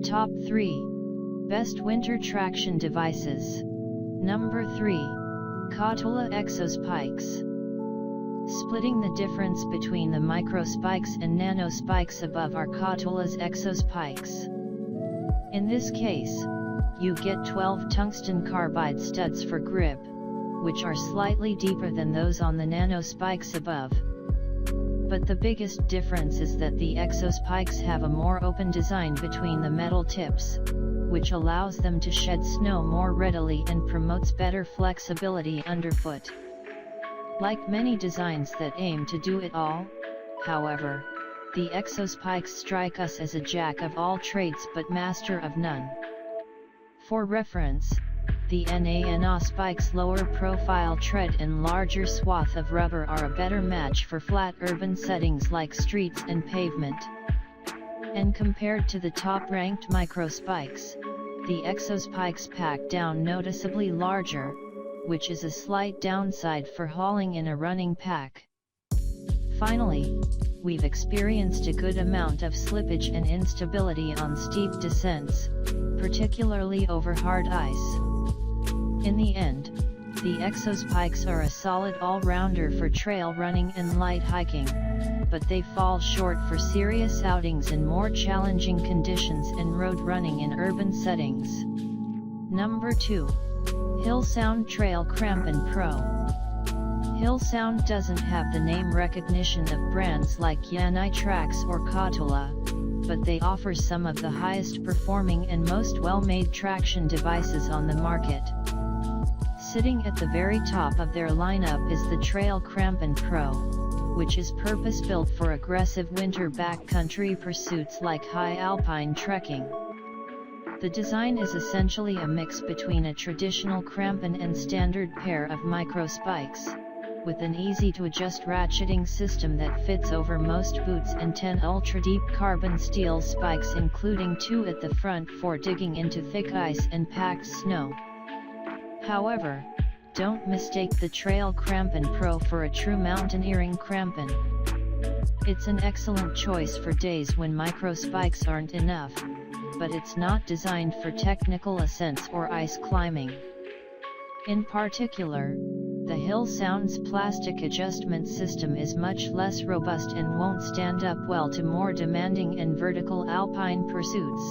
Top 3. Best Winter Traction Devices. Number 3. Kotula Exo Spikes. Splitting the difference between the micro spikes and nano spikes above are Kotula's Exo Spikes. In this case, you get 12 tungsten carbide studs for grip, which are slightly deeper than those on the nano spikes above. But the biggest difference is that the Exo Spikes have a more open design between the metal tips, which allows them to shed snow more readily and promotes better flexibility underfoot. Like many designs that aim to do it all, however, the Exo Spikes strike us as a jack of all trades but master of none. For reference, the NANA Spikes' lower profile tread and larger swath of rubber are a better match for flat urban settings like streets and pavement. And compared to the top-ranked micro spikes, the Exo Spikes pack down noticeably larger, which is a slight downside for hauling in a running pack. Finally, we've experienced a good amount of slippage and instability on steep descents, particularly over hard ice. In the end, the Exo Spikes are a solid all-rounder for trail running and light hiking, but they fall short for serious outings in more challenging conditions and road running in urban settings. Number 2. Hillsound Trail Crampon Pro. Hillsound doesn't have the name recognition of brands like Yanai Tracks or Kotula, but they offer some of the highest performing and most well-made traction devices on the market. Sitting at the very top of their lineup is the Trail Crampon Pro, which is purpose-built for aggressive winter backcountry pursuits like high alpine trekking. The design is essentially a mix between a traditional crampon and standard pair of micro spikes, with an easy-to-adjust ratcheting system that fits over most boots and 10 ultra-deep carbon steel spikes, including 2 at the front for digging into thick ice and packed snow. However, don't mistake the Trail Crampon Pro for a true mountaineering crampon. It's an excellent choice for days when micro spikes aren't enough, but it's not designed for technical ascents or ice climbing. In particular, the Hillsound's plastic adjustment system is much less robust and won't stand up well to more demanding and vertical alpine pursuits,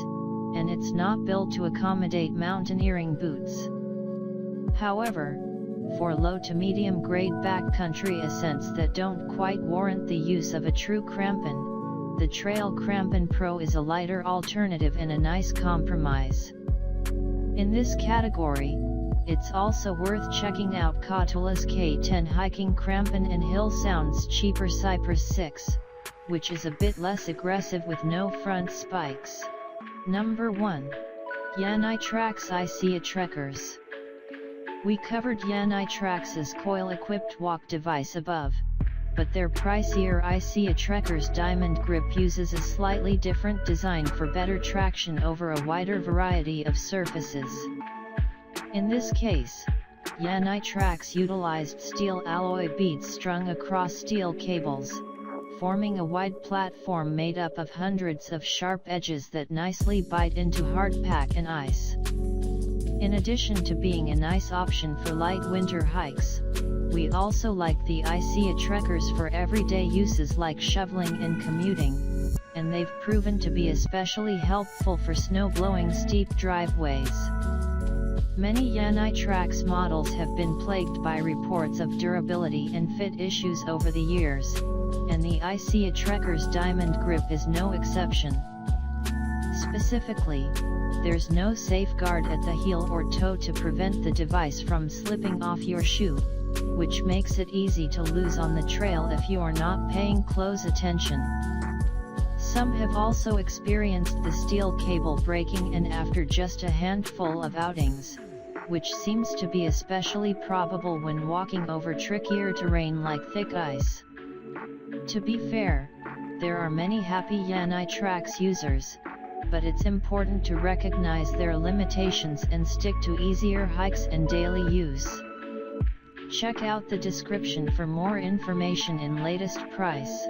and it's not built to accommodate mountaineering boots. However, for low to medium grade backcountry ascents that don't quite warrant the use of a true crampon, the Trail Crampon Pro is a lighter alternative and a nice compromise. In this category, it's also worth checking out Kotula's K10 hiking crampon and Hillsound's cheaper Cypress 6, which is a bit less aggressive with no front spikes. Number 1. Yanai Tracks ICEA Trekkers. We covered Yanai Tracks' coil-equipped walk device above, but their pricier ICEA Trekkers Diamond Grip uses a slightly different design for better traction over a wider variety of surfaces. In this case, Yanai Tracks utilized steel alloy beads strung across steel cables, forming a wide platform made up of hundreds of sharp edges that nicely bite into hardpack and ice. In addition to being a nice option for light winter hikes, we also like the ICEA Trekkers for everyday uses like shoveling and commuting, and they've proven to be especially helpful for snow-blowing steep driveways. Many Yanai Tracks models have been plagued by reports of durability and fit issues over the years, and the ICEA Trekkers Diamond Grip is no exception. Specifically, there's no safeguard at the heel or toe to prevent the device from slipping off your shoe, which makes it easy to lose on the trail if you are not paying close attention. Some have also experienced the steel cable breaking, and after just a handful of outings, which seems to be especially probable when walking over trickier terrain like thick ice. To be fair, there are many happy Yanai Tracks users, but it's important to recognize their limitations and stick to easier hikes and daily use. Check out the description for more information and latest price.